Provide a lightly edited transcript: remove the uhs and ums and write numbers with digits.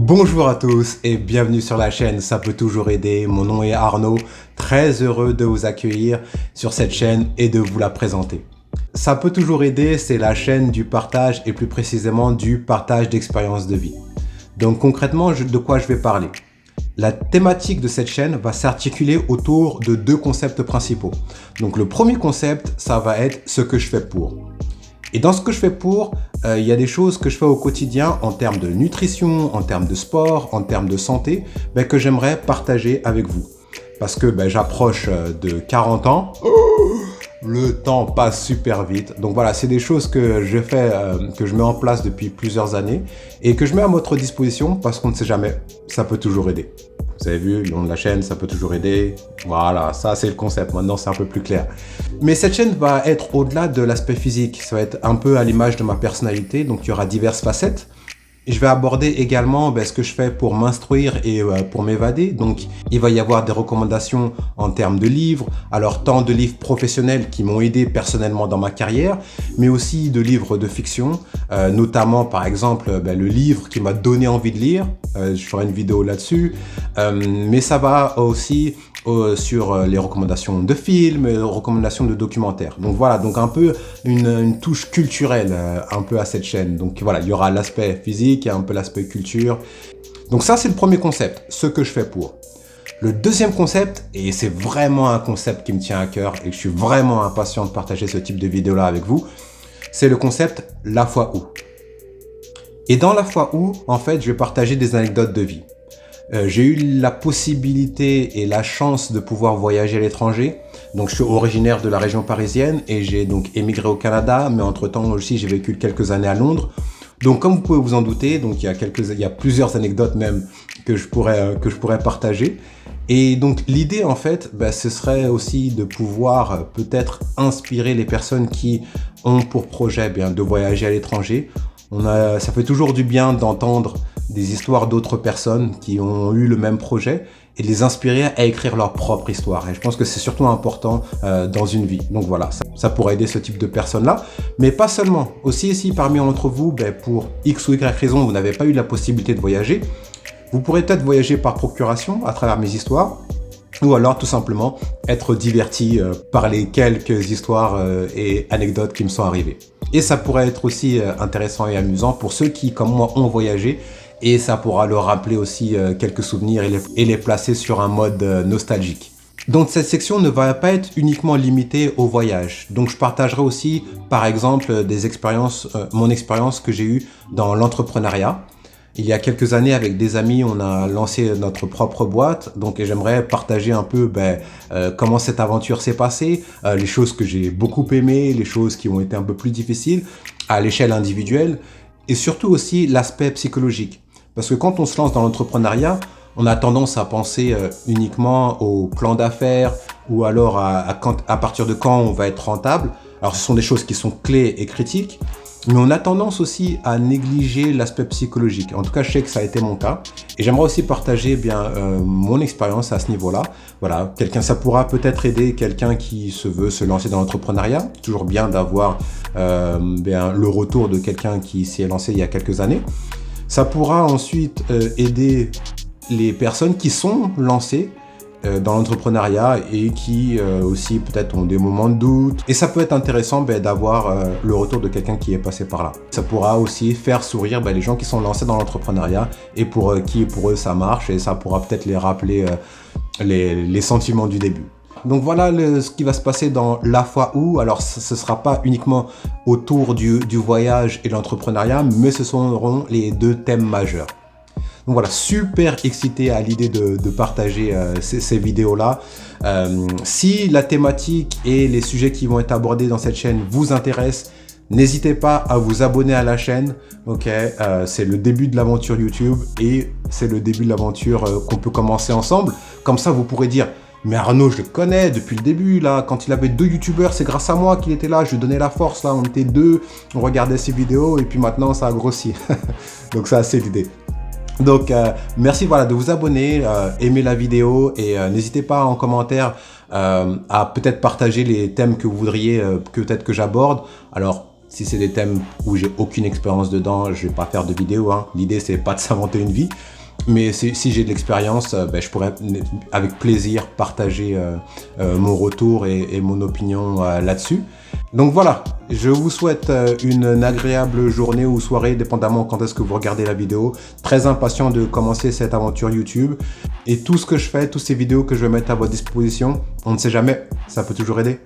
Bonjour à tous et bienvenue sur la chaîne Ça peut toujours aider. Mon nom est Arnaud, très heureux de vous accueillir sur cette chaîne et de vous la présenter. Ça peut toujours aider, c'est la chaîne du partage et plus précisément du partage d'expériences de vie. Donc concrètement, de quoi je vais parler? La thématique de cette chaîne va s'articuler autour de deux concepts principaux. Donc le premier concept, ça va être ce que je fais pour. Et dans ce que je fais pour, il y a des choses que je fais au quotidien en termes de nutrition, en termes de sport, en termes de santé, que j'aimerais partager avec vous. Parce que j'approche de 40 ans, le temps passe super vite. Donc voilà, c'est des choses que je fais, que je mets en place depuis plusieurs années et que je mets à votre disposition parce qu'on ne sait jamais, ça peut toujours aider. Vous avez vu, le nom de la chaîne, ça peut toujours aider. Voilà, ça c'est le concept, maintenant c'est un peu plus clair. Mais cette chaîne va être au-delà de l'aspect physique, ça va être un peu à l'image de ma personnalité, donc il y aura diverses facettes. Et je vais aborder également ce que je fais pour m'instruire et pour m'évader. Donc, il va y avoir des recommandations en termes de livres. Alors, tant de livres professionnels qui m'ont aidé personnellement dans ma carrière, mais aussi de livres de fiction, notamment par exemple le livre qui m'a donné envie de lire. Je ferai une vidéo là-dessus. Mais ça va aussi sur les recommandations de films, les recommandations de documentaires. Donc voilà, donc un peu une touche culturelle un peu à cette chaîne. Donc voilà, il y aura l'aspect physique et un peu l'aspect culture. Donc ça, c'est le premier concept, ce que je fais pour. Le deuxième concept, et c'est vraiment un concept qui me tient à cœur et que je suis vraiment impatient de partager ce type de vidéo-là avec vous, c'est le concept « La foi où ». Et dans « La foi où », en fait, je vais partager des anecdotes de vie. J'ai eu la possibilité et la chance de pouvoir voyager à l'étranger. Donc, je suis originaire de la région parisienne et j'ai donc émigré au Canada. Mais entre-temps aussi, j'ai vécu quelques années à Londres. Donc, comme vous pouvez vous en douter, donc il y a plusieurs anecdotes même que je pourrais partager. Et donc, l'idée, en fait, ce serait aussi de pouvoir peut-être inspirer les personnes qui ont pour projet de voyager à l'étranger. Ça fait toujours du bien d'entendre des histoires d'autres personnes qui ont eu le même projet et de les inspirer à écrire leur propre histoire. Et je pense que c'est surtout important dans une vie. Donc voilà, ça pourrait aider ce type de personnes-là. Mais pas seulement. Aussi, si parmi d'entre vous, pour X ou Y raison, vous n'avez pas eu la possibilité de voyager, vous pourrez peut-être voyager par procuration à travers mes histoires. Ou alors tout simplement être diverti par les quelques histoires et anecdotes qui me sont arrivées. Et ça pourrait être aussi intéressant et amusant pour ceux qui, comme moi, ont voyagé. Et ça pourra leur rappeler aussi quelques souvenirs et les placer sur un mode nostalgique. Donc cette section ne va pas être uniquement limitée au voyage. Donc je partagerai aussi, par exemple, mon expérience que j'ai eue dans l'entrepreneuriat. Il y a quelques années, avec des amis, on a lancé notre propre boîte. Donc j'aimerais partager un peu comment cette aventure s'est passée, les choses que j'ai beaucoup aimées, les choses qui ont été un peu plus difficiles à l'échelle individuelle et surtout aussi l'aspect psychologique. Parce que quand on se lance dans l'entrepreneuriat, on a tendance à penser uniquement au plan d'affaires ou alors à partir de quand on va être rentable. Alors ce sont des choses qui sont clés et critiques, mais on a tendance aussi à négliger l'aspect psychologique. En tout cas, je sais que ça a été mon cas. Et j'aimerais aussi partager mon expérience à ce niveau-là. Voilà, ça pourra peut-être aider quelqu'un qui veut se lancer dans l'entrepreneuriat. Toujours bien d'avoir le retour de quelqu'un qui s'y est lancé il y a quelques années. Ça pourra ensuite aider les personnes qui sont lancées dans l'entrepreneuriat et qui aussi peut-être ont des moments de doute. Et ça peut être intéressant d'avoir le retour de quelqu'un qui est passé par là. Ça pourra aussi faire sourire les gens qui sont lancés dans l'entrepreneuriat et pour eux ça marche et ça pourra peut-être les rappeler les sentiments du début. Donc voilà ce qui va se passer dans La foi où. Alors ce ne sera pas uniquement autour du voyage et de l'entrepreneuriat, mais ce seront les deux thèmes majeurs. Donc voilà, super excité à l'idée de partager ces vidéos-là. Si la thématique et les sujets qui vont être abordés dans cette chaîne vous intéressent, n'hésitez pas à vous abonner à la chaîne. C'est le début de l'aventure YouTube et c'est le début de l'aventure qu'on peut commencer ensemble. Comme ça, vous pourrez dire « Mais Arnaud, je le connais depuis le début, là, quand il avait 2 youtubeurs, c'est grâce à moi qu'il était là, je lui donnais la force, là, on était 2, on regardait ses vidéos et puis maintenant ça a grossi. » Donc ça, c'est l'idée. Donc merci de vous abonner, aimer la vidéo et n'hésitez pas en commentaire à peut-être partager les thèmes que vous voudriez peut-être que j'aborde. Alors si c'est des thèmes où j'ai aucune expérience dedans, je vais pas faire de vidéo. L'idée c'est pas de s'inventer une vie. Mais si j'ai de l'expérience, ben, je pourrais avec plaisir partager mon retour et mon opinion là-dessus. Donc voilà, je vous souhaite une agréable journée ou soirée, dépendamment quand est-ce que vous regardez la vidéo. Très impatient de commencer cette aventure YouTube. Et tout ce que je fais, toutes ces vidéos que je vais mettre à votre disposition, on ne sait jamais, ça peut toujours aider.